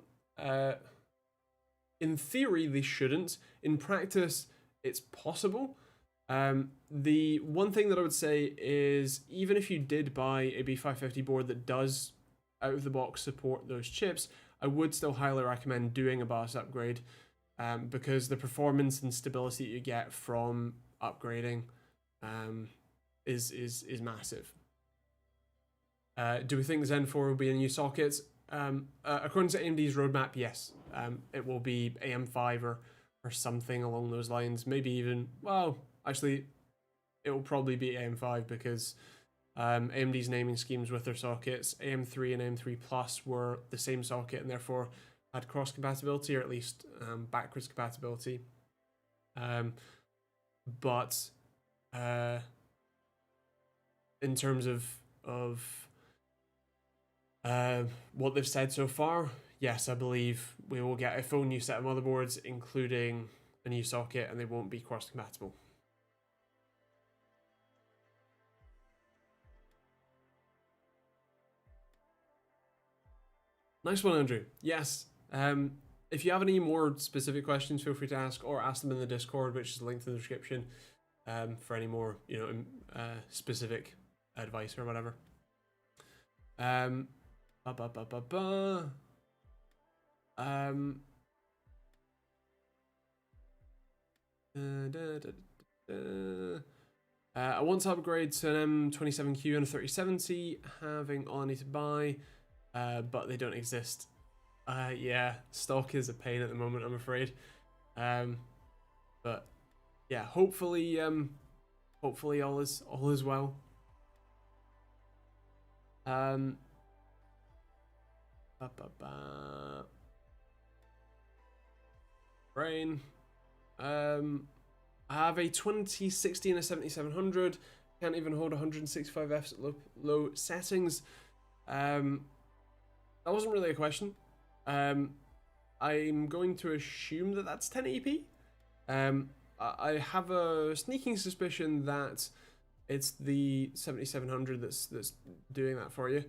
in theory, they shouldn't. In practice, it's possible. The one thing that I would say is, even if you did buy a B550 board that does out of the box support those chips, I would still highly recommend doing a BIOS upgrade, because the performance and stability you get from upgrading is massive. Do we think Zen 4 will be in new sockets? According to AMD's roadmap, yes. It will be AM5 or something along those lines. Maybe even, well, actually, it will probably be AM5 because AMD's naming schemes with their sockets, AM3 and AM3 Plus were the same socket and therefore had cross compatibility, or at least backwards compatibility. But in terms of what they've said so far, yes, I believe we will get a full new set of motherboards, including a new socket, and they won't be cross compatible. Nice one, Andrew. Yes. If you have any more specific questions, feel free to ask, or ask them in the Discord, which is linked in the description, for any more, specific advice or whatever. I want to upgrade to an M27Q and a 3070, having all I need to buy, but they don't exist. Yeah, stock is a pain at the moment, I'm afraid. But yeah, hopefully all is well. Brain. I have a 2060 and a 7700. Can't even hold 165 Fs at low settings. That wasn't really a question. I'm going to assume that that's 1080p. I have a sneaking suspicion that it's the 7700 that's doing that for you.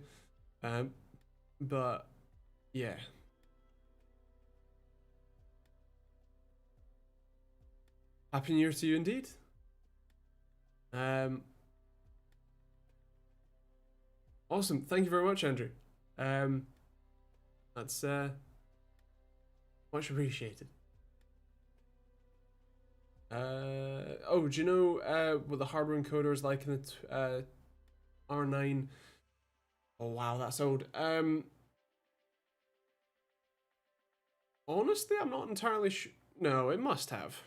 But yeah. Happy New Year to you indeed. Awesome. Thank you very much, Andrew. That's much appreciated. Oh, do you know what the hardware encoder is like in the R9? Oh wow, that's old. Honestly, I'm not entirely sure. No, it must have.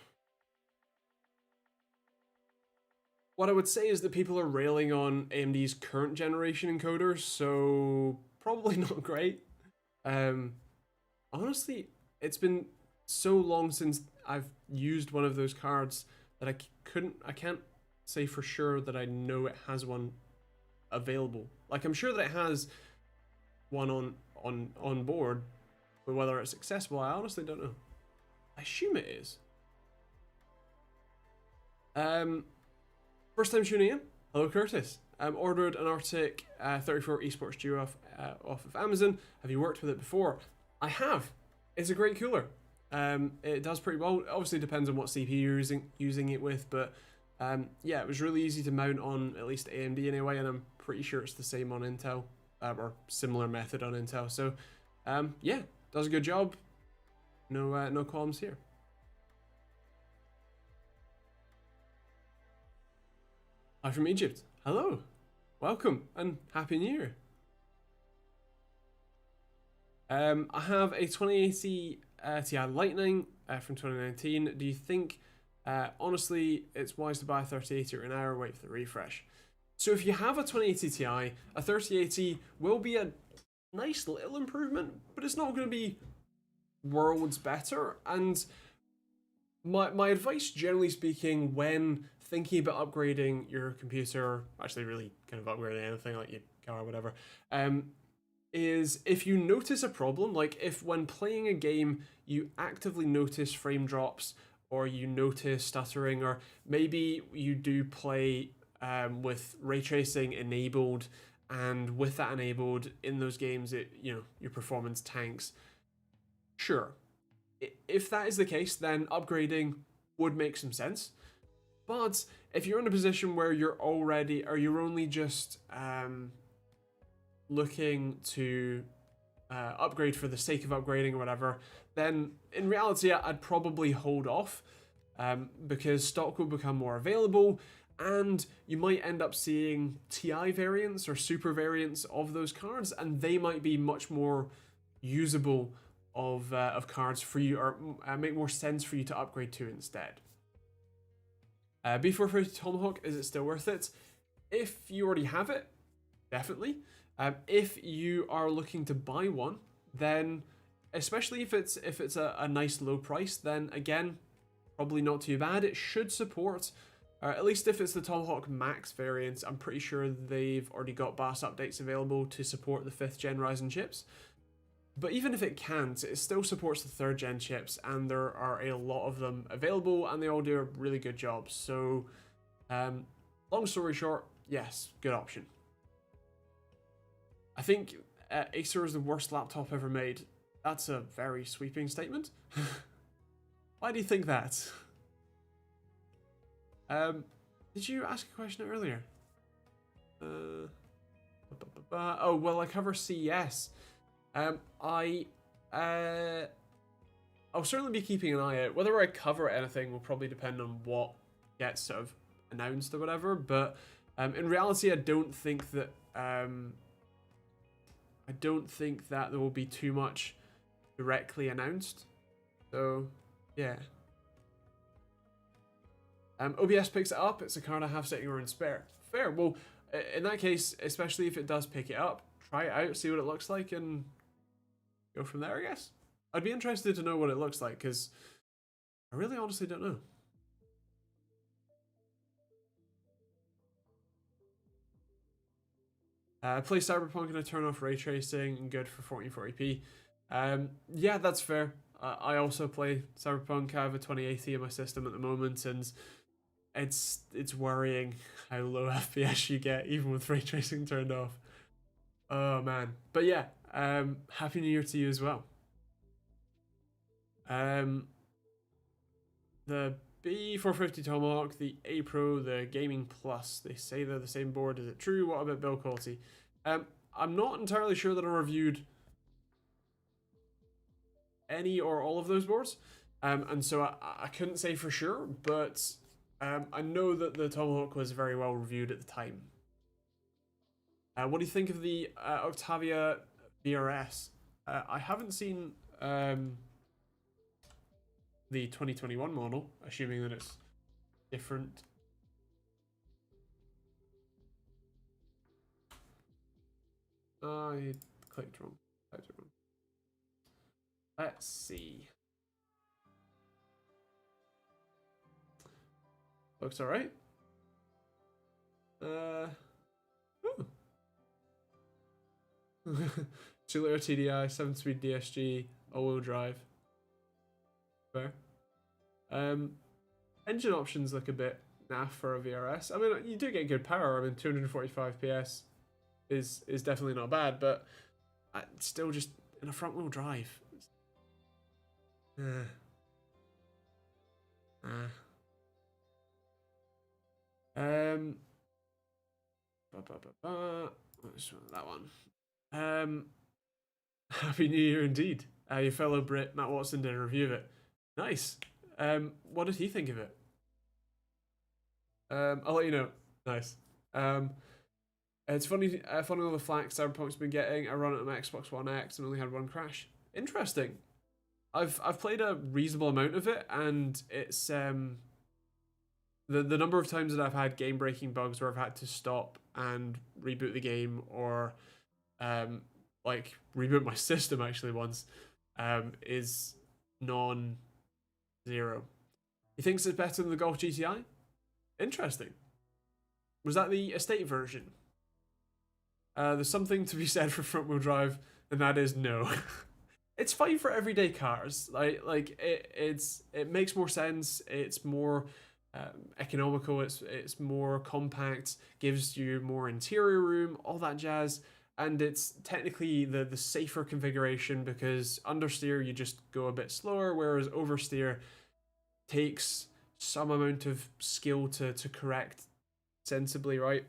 What I would say is that people are railing on AMD's current generation encoders, so probably not great. Honestly, it's been so long since I've used one of those cards that I can't say for sure that I know it has one available. Like, I'm sure that it has one on board, but whether it's accessible, I honestly don't know. I assume it is. First time tuning in. Hello, Curtis. Ordered an Arctic 34 Esports Duo off of Amazon. Have you worked with it before? I have. It's a great cooler. It does pretty well. It obviously depends on what CPU you're using it with, but yeah, it was really easy to mount on at least AMD anyway, and I'm pretty sure it's the same on Intel, or similar method on Intel. So yeah, does a good job. No qualms here. Hi from Egypt. Hello, welcome, and Happy New Year. I have a 2080 Ti Lightning from 2019. Do you think, honestly, it's wise to buy a 3080 or an hour wait for the refresh? So if you have a 2080 Ti, a 3080 will be a nice little improvement, but it's not going to be worlds better. And my advice, generally speaking, when thinking about upgrading your computer, actually really kind of upgrading anything like your car or whatever, is if you notice a problem, like if when playing a game you actively notice frame drops, or you notice stuttering, or maybe you do play with ray tracing enabled, and with that enabled in those games, your performance tanks. Sure, if that is the case, then upgrading would make some sense. But if you're in a position where you're only just looking to upgrade for the sake of upgrading or whatever, then in reality I'd probably hold off, because stock will become more available, and you might end up seeing TI variants or super variants of those cards, and they might be much more usable of cards for you, or make more sense for you to upgrade to instead. B450 Tomahawk, is it still worth it? If you already have it, definitely. If you are looking to buy one, then especially if it's a nice low price, then again, probably not too bad. It should support, at least if it's the Tomahawk Max variant, I'm pretty sure they've already got BIOS updates available to support the 5th gen Ryzen chips. But even if it can't, it still supports the 3rd gen chips, and there are a lot of them available, and they all do a really good job. So, long story short, yes, good option. I think Acer is the worst laptop ever made. That's a very sweeping statement. Why do you think that? Did you ask a question earlier? Oh, well, I cover CES. I'll certainly be keeping an eye out. Whether I cover anything will probably depend on what gets sort of announced or whatever. But in reality, I don't think that there will be too much directly announced. So yeah. OBS picks it up. It's a card I have sitting around spare. Fair. Well, in that case, especially if it does pick it up, try it out, see what it looks like, and go from there, I guess. I'd be interested to know what it looks like, because I really honestly don't know. Play Cyberpunk and I turn off ray tracing and good for 1440p. Yeah, that's fair. I also play Cyberpunk. I have a 2080 in my system at the moment, and it's worrying how low FPS you get even with ray tracing turned off. Oh man. But yeah, Happy New Year to you as well. The B450 Tomahawk, the A Pro, the Gaming Plus. They say they're the same board. Is it true? What about build quality? I'm not entirely sure that I reviewed any or all of those boards, and so I couldn't say for sure, but I know that the Tomahawk was very well reviewed at the time. What do you think of the Octavia VRS? I haven't seen the 2021 model, assuming that it's different. I clicked wrong. Typed it wrong. Let's see. Looks alright. Ooh. 2-liter TDI, 7-speed DSG, all-wheel drive. Fair. Engine options look a bit naff for a VRS. I mean, you do get good power. I mean, 245 PS is definitely not bad, but still just in a front-wheel drive. That one. Happy New Year indeed. Your fellow Brit Matt Watson did a review of it. Nice. What did he think of it? I'll let you know. Nice. It's funny all the flack Cyberpunk's been getting. I run it on my Xbox One X and only had one crash. Interesting. I've played a reasonable amount of it, and it's the number of times that I've had game breaking bugs where I've had to stop and reboot the game, or like reboot my system actually once, is non-zero. He thinks it's better than the Golf GTI? Interesting. Was that the estate version? There's something to be said for front wheel drive, and that is no. It's fine for everyday cars. Like it makes more sense. It's more economical. It's more compact. Gives you more interior room. All that jazz. And it's technically the safer configuration, because understeer you just go a bit slower, whereas oversteer takes some amount of skill to correct sensibly, right?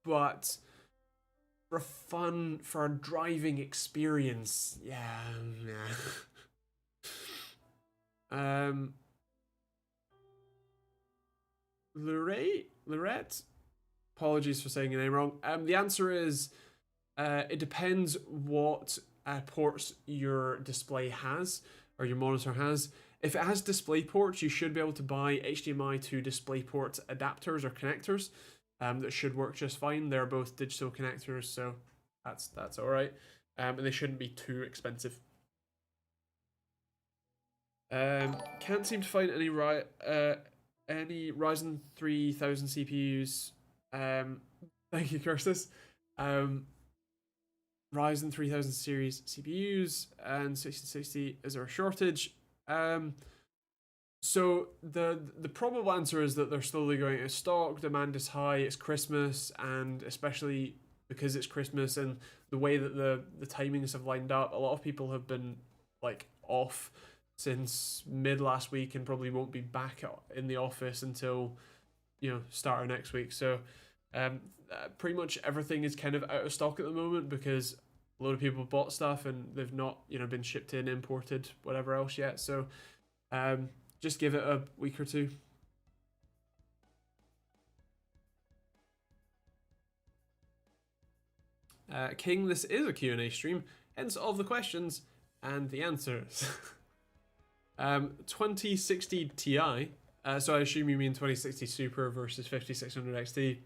But for a driving experience, yeah. Lorette? Apologies for saying your name wrong. The answer is it depends what ports your display has, or your monitor has. If it has display ports, you should be able to buy HDMI to DisplayPort adapters or connectors. That should work just fine. They're both digital connectors, so that's all right. And they shouldn't be too expensive. Can't seem to find any Ryzen 3000 CPUs. Thank you, Curtis. Ryzen 3000 series CPUs and 6060. Is there a shortage? So the probable answer is that they're slowly going out of stock. Demand is high. It's Christmas, and especially because it's Christmas and the way that the timings have lined up, a lot of people have been like off since mid last week and probably won't be back in the office until start of next week. So pretty much everything is kind of out of stock at the moment, because a lot of people bought stuff and they've not been shipped in, imported, whatever else yet. So just give it a week or two. King, this is a Q&A stream, hence all of the questions and the answers. 2060 Ti, so I assume you mean 2060 Super versus 5600 XT.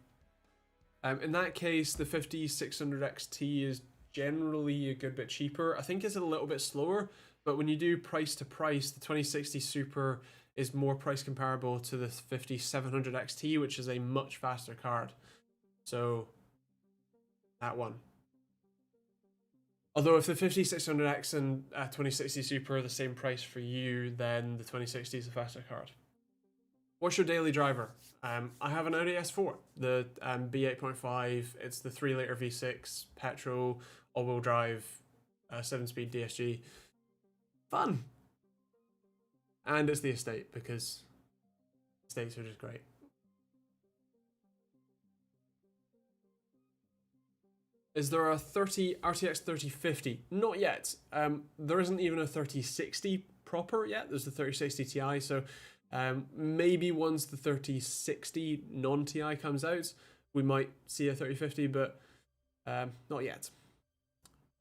In that case, the 5600 XT is generally a good bit cheaper. I think it's a little bit slower, but when you do price to price, the 2060 Super is more price comparable to the 5700 XT, which is a much faster card. So, that one. Although if the 5600X and 2060 Super are the same price for you, then the 2060 is a faster card. What's your daily driver? I have an Audi S4, the B8.5. It's the 3-liter V6 petrol, all-wheel drive, 7-speed DSG. Fun. And it's the estate, because estates are just great. Is there a RTX 3050? Not yet. There isn't even a 3060 proper yet. There's the 3060 Ti, so maybe once the 3060 non-Ti comes out, we might see a 3050, but not yet.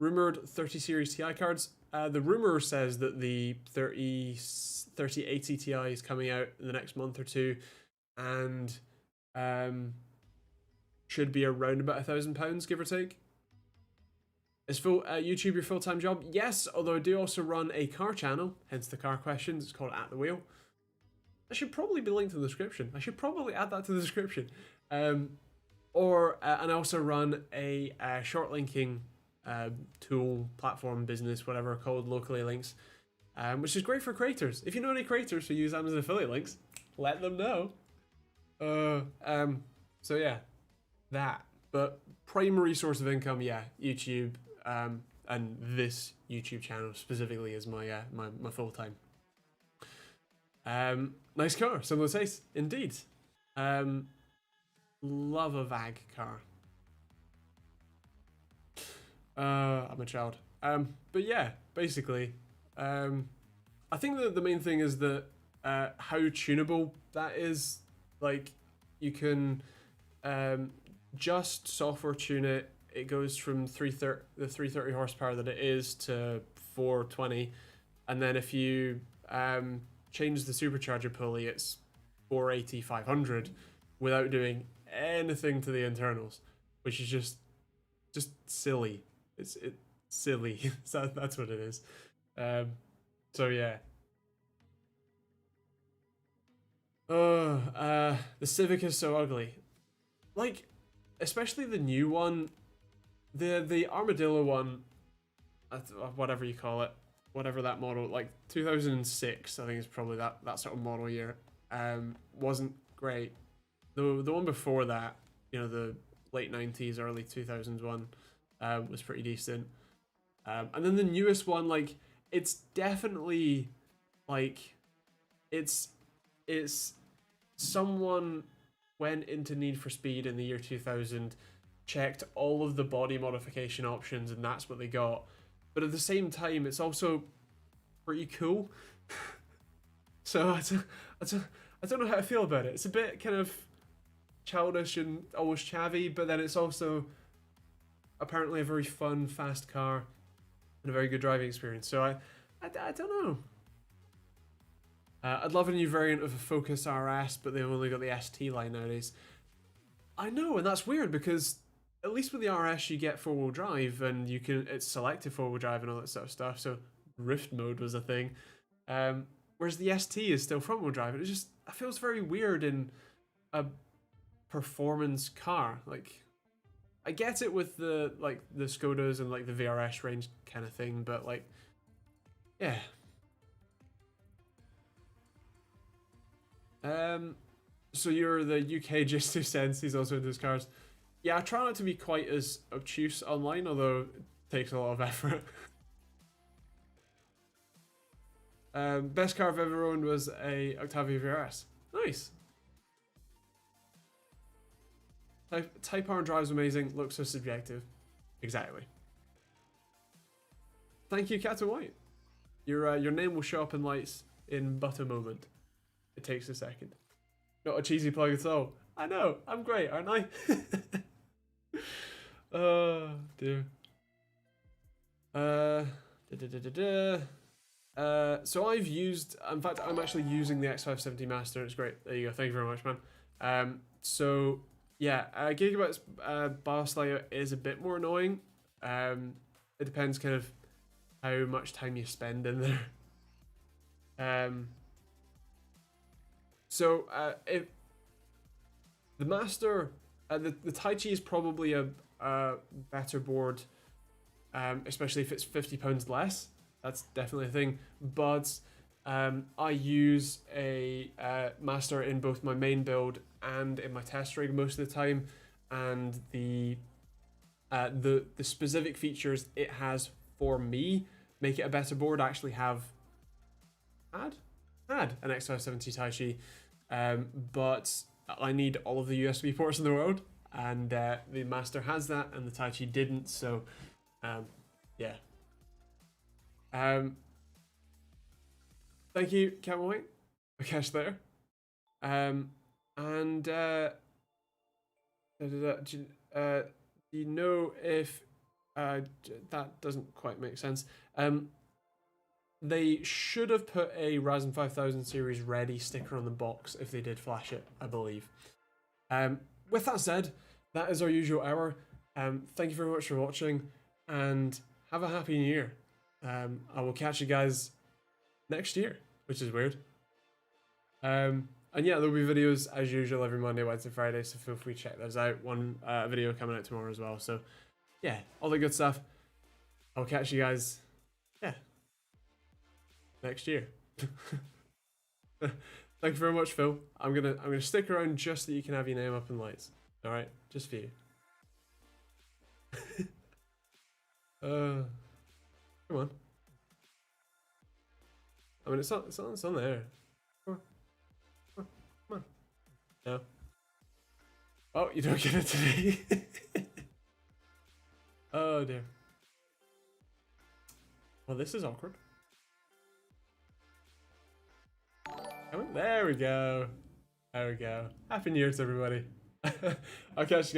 Rumored 30 series Ti cards. The rumor says that the 3080 Ti is coming out in the next month or two, and should be around about £1,000, give or take. Is YouTube your full-time job? Yes, although I do also run a car channel, hence the car questions. It's called At The Wheel. That should probably be linked in the description. I should probably add that to the description. And I also run a short linking tool, platform, business, whatever, called Locally Links, which is great for creators. If you know any creators who use Amazon affiliate links, let them know. So yeah, that. But primary source of income, yeah, YouTube, and this YouTube channel specifically is my my full time. Nice car, similar taste, indeed. Love a VAG car. I'm a child. But yeah, basically, I think that the main thing is that how tunable that is. Like, you can just software tune it. It goes from the 330 horsepower that it is to 420, and then if you change the supercharger pulley, it's 480, 500 without doing anything to the internals, which is just silly. It's silly. So that's what it is. So yeah. The Civic is so ugly. Like, especially the new one, the Armadillo one, whatever you call it, whatever that model, like 2006, I think is probably that sort of model year. Wasn't great. The one before that, you know, the late 90s, early 2000s one, was pretty decent. And then the newest one, like, it's definitely like it's someone went into Need for Speed in the year 2000, checked all of the body modification options, and that's what they got. But at the same time, it's also pretty cool. So I don't know how to feel about it. It's a bit kind of childish and almost chavvy, but then it's also apparently a very fun, fast car and a very good driving experience. So I don't know. I'd love a new variant of a Focus RS, but they've only got the ST line nowadays. I know, and that's weird because at least with the RS you get 4-wheel drive, and it's selective 4-wheel drive and all that sort of stuff. So drift mode was a thing. Whereas the ST is still front-wheel drive, and it feels very weird in a performance car. Like, I get it with the Skodas and like the VRS range kind of thing, but like, yeah. So you're the UK Just 2 Cents, he's also into his cars. Yeah, I try not to be quite as obtuse online, although it takes a lot of effort. Best car I've ever owned was a Octavia VRS. Nice. Type R and drive's amazing, looks so subjective. Exactly. Thank you, Cat and White. Your name will show up in lights in but a moment. It takes a second. Not a cheesy plug at all. I know, I'm great, aren't I? Oh dear. So I've used, in fact, I'm actually using the X570 Master. It's great. There you go. Thank you very much, man. So yeah, Gigabyte's BIOS layout is a bit more annoying. It depends kind of how much time you spend in there. So if the Master, the Taichi is probably a better board, especially if it's £50 less. That's definitely a thing. But I use a Master in both my main build and in my test rig most of the time, and the specific features it has for me make it a better board. I actually had an X570 Taichi, but I need all of the USB ports in the world, and the Master has that, and the Taichi didn't. So, yeah. Thank you, Camel White. I catch there. Do you know if that doesn't quite make sense? They should have put a Ryzen 5000 series ready sticker on the box if they did flash it, I believe. With that said, that is our usual hour. Thank you very much for watching, and have a happy new year. I will catch you guys next year, which is weird. And yeah, there'll be videos as usual every Monday, Wednesday, Friday, so feel free to check those out. One video coming out tomorrow as well. So yeah, all the good stuff. I'll catch you guys, yeah, next year. Thank you very much, Phil. I'm gonna stick around just so you can have your name up in lights. All right, just for you. Come on. I mean, it's on there. Come on. No. Oh, you don't get it today. Oh dear. Well, this is awkward. There we go. There we go. Happy New Year to everybody. I'll catch you guys.